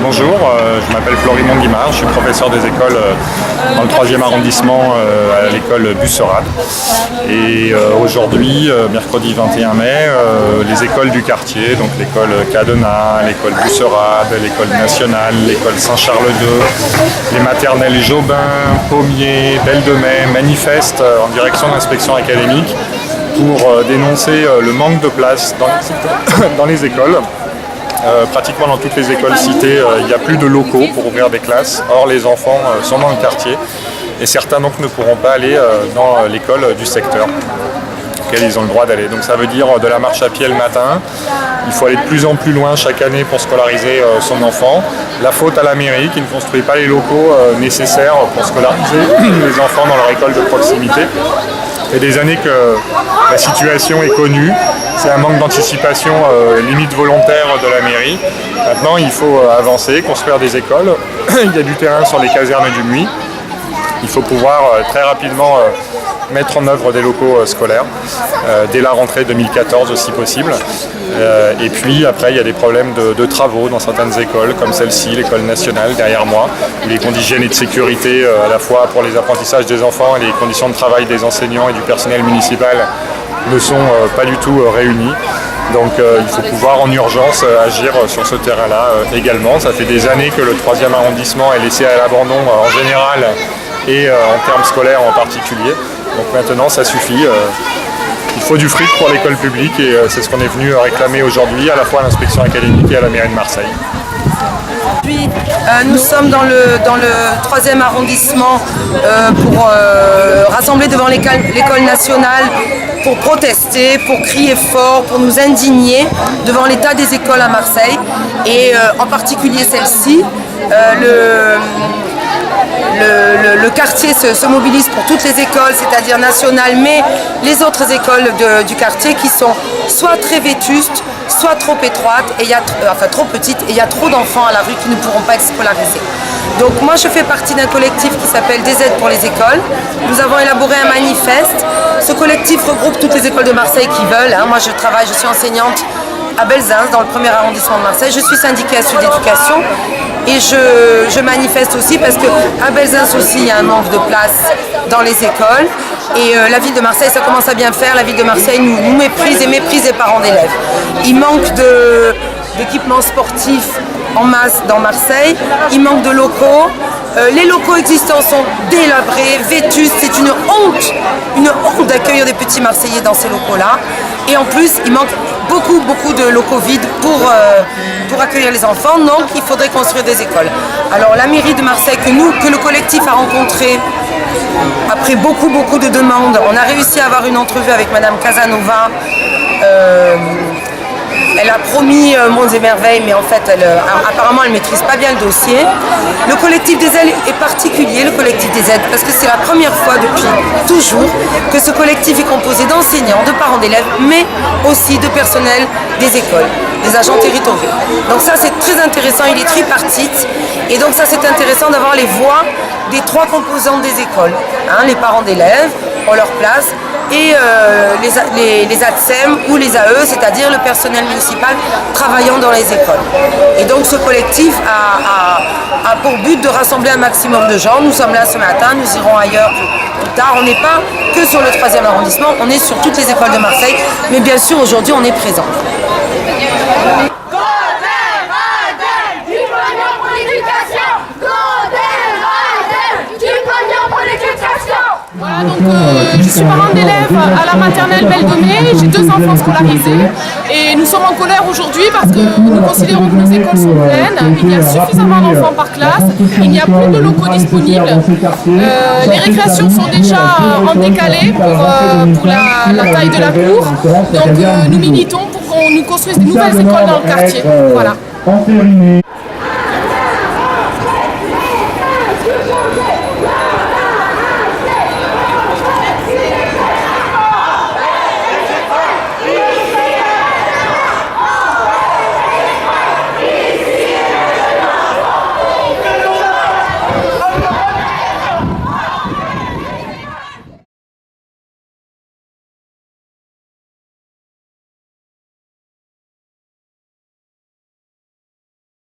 Bonjour, je m'appelle Florimond Guimard, je suis professeur des écoles dans le 3e arrondissement à l'école Busserade. Et aujourd'hui, mercredi 21 mai, les écoles du quartier, donc l'école Cadenat, l'école Busserade, l'école nationale, l'école Saint-Charles II, les maternelles Jobin, Pommier, Belle de Mai, manifestent en direction de l'inspection académique pour dénoncer le manque de place dans les écoles. Pratiquement dans toutes les écoles citées, il n'y a plus de locaux pour ouvrir des classes. Or, les enfants sont dans le quartier et certains donc ne pourront pas aller dans l'école du secteur auquel ils ont le droit d'aller. Donc ça veut dire de la marche à pied le matin. Il faut aller de plus en plus loin chaque année pour scolariser son enfant. La faute à la mairie qui ne construit pas les locaux nécessaires pour scolariser les enfants dans leur école de proximité. Il y a des années que la situation est connue, c'est un manque d'anticipation limite volontaire de la mairie. Maintenant il faut avancer, construire des écoles, il y a du terrain sur les casernes du Muy. Il faut pouvoir très rapidement mettre en œuvre des locaux scolaires, dès la rentrée 2014 si possible. Et puis après il y a des problèmes de travaux dans certaines écoles, comme celle-ci, l'école nationale derrière moi, où les conditions d'hygiène et de sécurité à la fois pour les apprentissages des enfants et les conditions de travail des enseignants et du personnel municipal ne sont pas du tout réunies. Donc il faut pouvoir en urgence agir sur ce terrain-là également. Ça fait des années que le 3e arrondissement est laissé à l'abandon en général et en termes scolaires en particulier. Donc maintenant ça suffit. Il faut du fric pour l'école publique et c'est ce qu'on est venu réclamer aujourd'hui à la fois à l'inspection académique et à la mairie de Marseille. Puis, nous sommes dans le 3e arrondissement pour rassembler devant l'école nationale, pour protester, pour crier fort, pour nous indigner devant l'état des écoles à Marseille et en particulier celle-ci. Le quartier se mobilise pour toutes les écoles, c'est-à-dire nationales, mais les autres écoles du quartier qui sont soit très vétustes, soit trop étroites, enfin trop petites, et il y a trop d'enfants à la rue qui ne pourront pas être scolarisés. Donc moi je fais partie d'un collectif qui s'appelle Des aides pour les écoles. Nous avons élaboré un manifeste. Ce collectif regroupe toutes les écoles de Marseille qui veulent. Moi je suis enseignante à Belzins, dans le 1er arrondissement de Marseille. Je suis syndiquée à Sud Éducation et je manifeste aussi parce qu'à Belzins aussi il y a un manque de place dans les écoles et la ville de Marseille, ça commence à bien faire. La ville de Marseille nous méprise et méprise les parents d'élèves. Il manque d'équipements sportifs en masse dans Marseille, il manque de locaux. Les locaux existants sont délabrés, vétustes, c'est une honte d'accueillir des petits Marseillais dans ces locaux-là. Et en plus, il manque beaucoup de locaux vides pour accueillir les enfants, donc il faudrait construire des écoles. Alors la mairie de Marseille, que le collectif a rencontré, après beaucoup de demandes, on a réussi à avoir une entrevue avec Madame Casanova. Elle a promis monts et merveilles, mais en fait, apparemment, elle ne maîtrise pas bien le dossier. Le collectif des aides est particulier, le collectif des aides, parce que c'est la première fois depuis toujours que ce collectif est composé d'enseignants, de parents d'élèves, mais aussi de personnel des écoles, des agents territoriaux. Donc ça, c'est très intéressant, il est tripartite. Et donc ça, c'est intéressant d'avoir les voix des 3 composantes des écoles. Les parents d'élèves ont leur place, et les ATSEM ou les AE, c'est-à-dire le personnel municipal travaillant dans les écoles. Et donc ce collectif a pour but de rassembler un maximum de gens. Nous sommes là ce matin, nous irons ailleurs plus tard. On n'est pas que sur le 3e arrondissement, on est sur toutes les écoles de Marseille, mais bien sûr aujourd'hui on est présent. Donc, je suis parent d'élèves à la maternelle Belle de Mai, j'ai 2 enfants scolarisés et nous sommes en colère aujourd'hui parce que nous considérons que nos écoles sont pleines, il y a suffisamment d'enfants par classe, il n'y a plus de locaux disponibles, les récréations sont déjà en décalé pour la taille de la cour, donc nous militons pour qu'on nous construise de nouvelles écoles dans le quartier. Voilà.